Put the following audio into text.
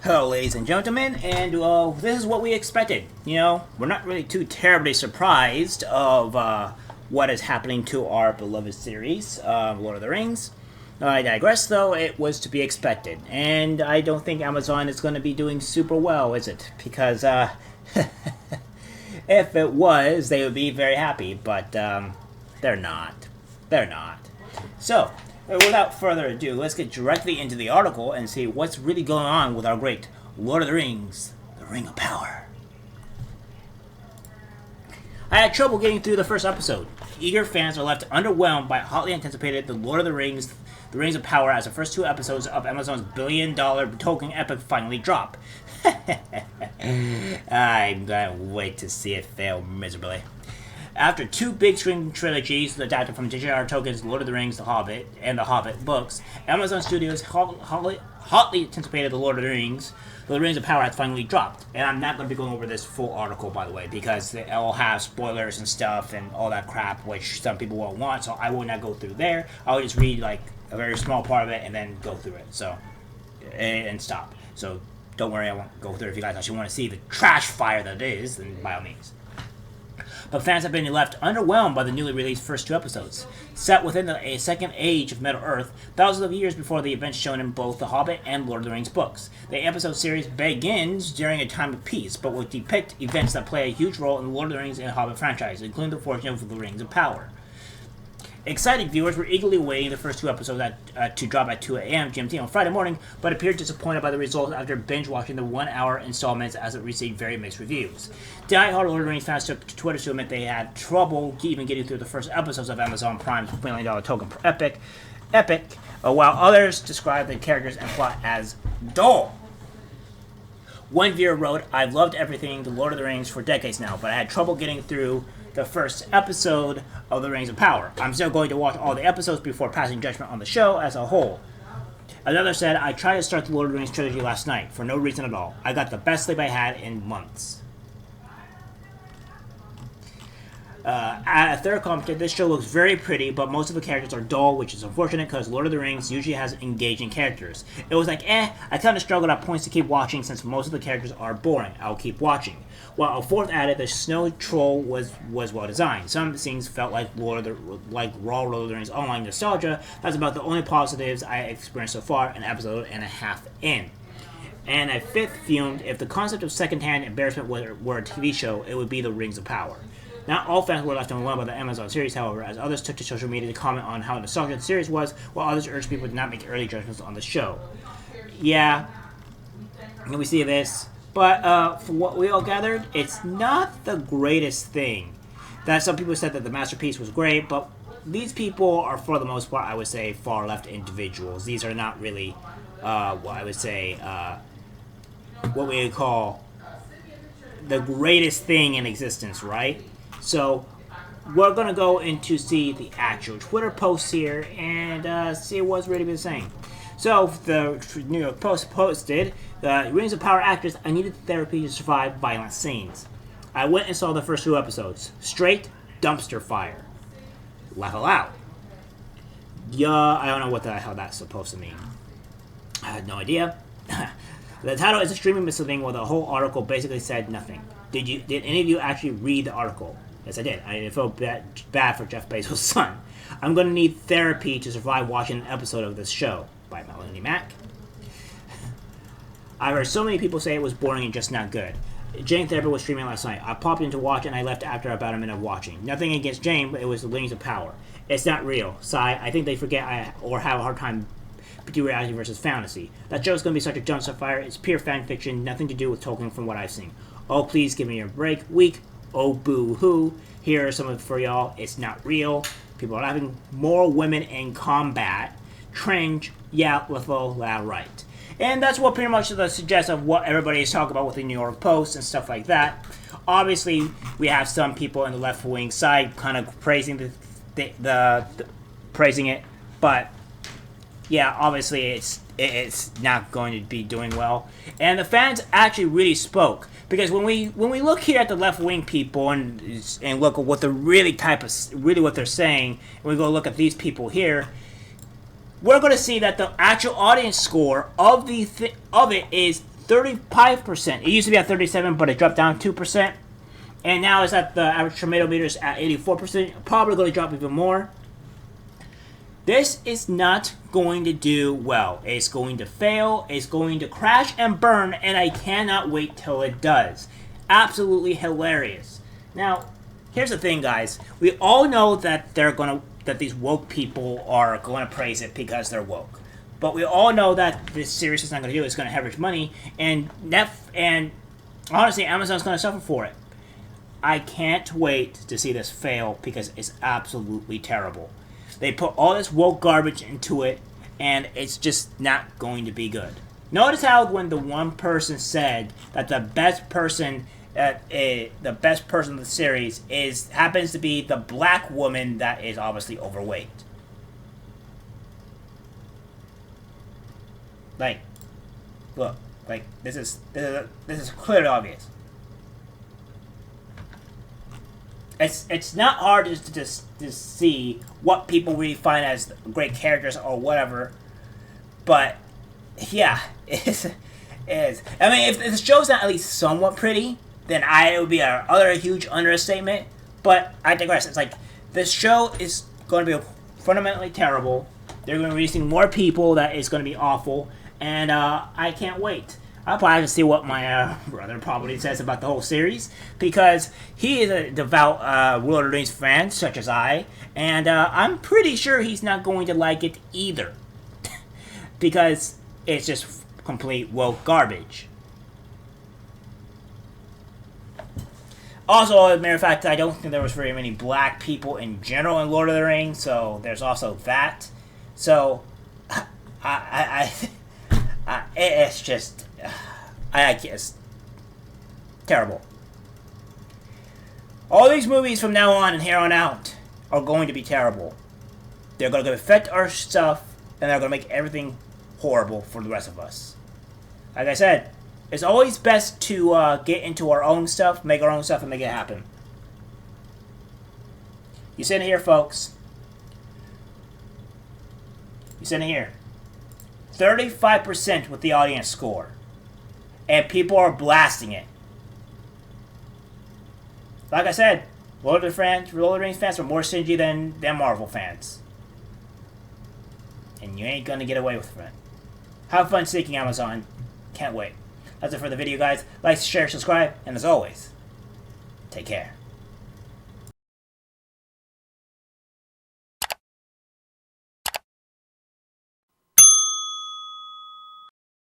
Hello, ladies and gentlemen, and this is what we expected. We're not really too terribly surprised of what is happening to our beloved series, Lord of the Rings. I digress, though, it was to be expected, and I don't think Amazon is going to be doing super well, is it? Because if it was, they would be very happy, but they're not. They're not. So, without further ado, let's get directly into the article and see what's really going on with our great Lord of the Rings, The Ring of Power. I had trouble getting through the first episode. Eager fans are left underwhelmed by hotly anticipated The Lord of the Rings, The Rings of Power, as the first two episodes of Amazon's billion-dollar Tolkien epic finally drop. I'm gonna wait to see it fail miserably. After two big screen trilogies adapted from J.R.R. Tolkien's Lord of the Rings, The Hobbit, and The Hobbit books, Amazon Studios' hotly anticipated The Lord of the Rings of Power has finally dropped. And I'm not going to be going over this full article, by the way, because it will have spoilers and stuff and all that crap, which some people won't want, so I will not go through there. I'll just read, like, a very small part of it and then go through it, so, and stop. So, don't worry, I won't go through it. If you guys actually want to see the trash fire that it is, then by all means. But fans have been left underwhelmed by the newly released first two episodes. Set within the second age of Middle-earth, thousands of years before the events shown in both The Hobbit and Lord of the Rings books, the episode series begins during a time of peace, but will depict events that play a huge role in the Lord of the Rings and Hobbit franchise, including the forging of the Rings of Power. Excited viewers were eagerly awaiting the first two episodes to drop at 2 a.m. GMT on Friday morning, but appeared disappointed by the results after binge-watching the one-hour installments as it received very mixed reviews. Die-hard Lord of the Rings fans took to Twitter to admit they had trouble even getting through the first episodes of Amazon Prime's $1 million Tolkien epic, while others described the characters and plot as dull. One viewer wrote, "I've loved everything The Lord of the Rings for decades now, but I had trouble getting through the first episode of The Rings of Power. I'm still going to watch all the episodes before passing judgment on the show as a whole." Another said, "I tried to start the Lord of the Rings trilogy last night, for no reason at all. I got the best sleep I had in months." A third commented, "This show looks very pretty, but most of the characters are dull, which is unfortunate because Lord of the Rings usually has engaging characters. It was like, I kind of struggled at points to keep watching since most of the characters are boring. I'll keep watching." While a fourth added, "The snow troll was well designed. Some scenes felt like raw Lord of the Rings online nostalgia. That's about the only positives I experienced so far, an episode and a half in." And a fifth fumed, "If the concept of secondhand embarrassment were a TV show, it would be The Rings of Power." Not all fans were left unwhelmed by the Amazon series, however, as others took to social media to comment on how nostalgic the series was, while others urged people to not make early judgments on the show. Yeah, we see this, but from what we all gathered, it's not the greatest thing. That some people said that the masterpiece was great, but these people are, for the most part, I would say, far left individuals. These are not really, what I would say, what we would call the greatest thing in existence, right? So, we're going to go into see the actual Twitter posts here and see what's really been saying. So, the New York Post posted, "The Rings of Power actress, I needed therapy to survive violent scenes. I went and saw the first two episodes. Straight dumpster fire. Laugh aloud." Yeah, I don't know what the hell that's supposed to mean. I had no idea. The title is extremely misleading, while the whole article basically said nothing. Did any of you actually read the article? Yes, I did. I felt bad for Jeff Bezos' son. "I'm going to need therapy to survive watching an episode of this show," by Melanie Mack. "I've heard so many people say it was boring and just not good. Jane Therapy was streaming last night. I popped in to watch and I left after about a minute of watching. Nothing against Jane, but it was The Rings of Power. It's not real. Sigh, I think they forget or have a hard time between reality versus fantasy. That show's going to be such a dumpster fire. It's pure fan fiction, nothing to do with Tolkien from what I've seen. Oh, please give me a break. Weak. Oh, boo-hoo. Here are some of it for y'all. It's not real. People are laughing. More women in combat. Cringe. Yeah, Lethal, right." And that's what pretty much suggests of what everybody is talking about with the New York Post and stuff like that. Obviously, we have some people in the left-wing side kind of praising praising it, but yeah, obviously it's not going to be doing well. And the fans actually really spoke, because when we look here at the left wing people and look at what the really what they're saying, and we go look at these people here, we're going to see that the actual audience score of it is 35%. It used to be at 37, but it dropped down 2%. And now it's at the average tomato meters at 84%. Probably going to drop even more. This is not going to do well. It's going to fail. It's going to crash and burn, and I cannot wait till it does. Absolutely hilarious. Now, here's the thing, guys. We all know that that these woke people are going to praise it because they're woke. But we all know that this series is not going to do it. It's going to hemorrhage money, and honestly, Amazon's going to suffer for it. I can't wait to see this fail because it's absolutely terrible. They put all this woke garbage into it, and it's just not going to be good. Notice how when the one person said that the best person of the series happens to be the black woman that is obviously overweight. Like, look, like this is clearly obvious. It's not hard to see what people really find as great characters or whatever, but yeah, it is. I mean, if the show's not at least somewhat pretty, then it would be another huge understatement. But I digress. It's like this show is going to be fundamentally terrible. They're going to be releasing more people that is going to be awful, and I can't wait. I'll probably have to see what my brother probably says about the whole series, because he is a devout Lord of the Rings fan, such as I, and I'm pretty sure he's not going to like it either, because it's just complete woke garbage. Also, as a matter of fact, I don't think there was very many black people in general in Lord of the Rings, so there's also that. So, it's just... I guess terrible. All these movies from now on and here on out are going to be terrible. They're going to affect our stuff, and they're going to make everything horrible for the rest of us. Like I said, it's always best to get into our own stuff, make our own stuff, and make it happen. You sitting here, folks. You sitting here. 35% with the audience score. And people are blasting it. Like I said, Lord of the Rings fans are more stingy than Marvel fans. And you ain't gonna get away with it. Have fun seeking Amazon. Can't wait. That's it for the video, guys. Like, share, subscribe, and as always, take care.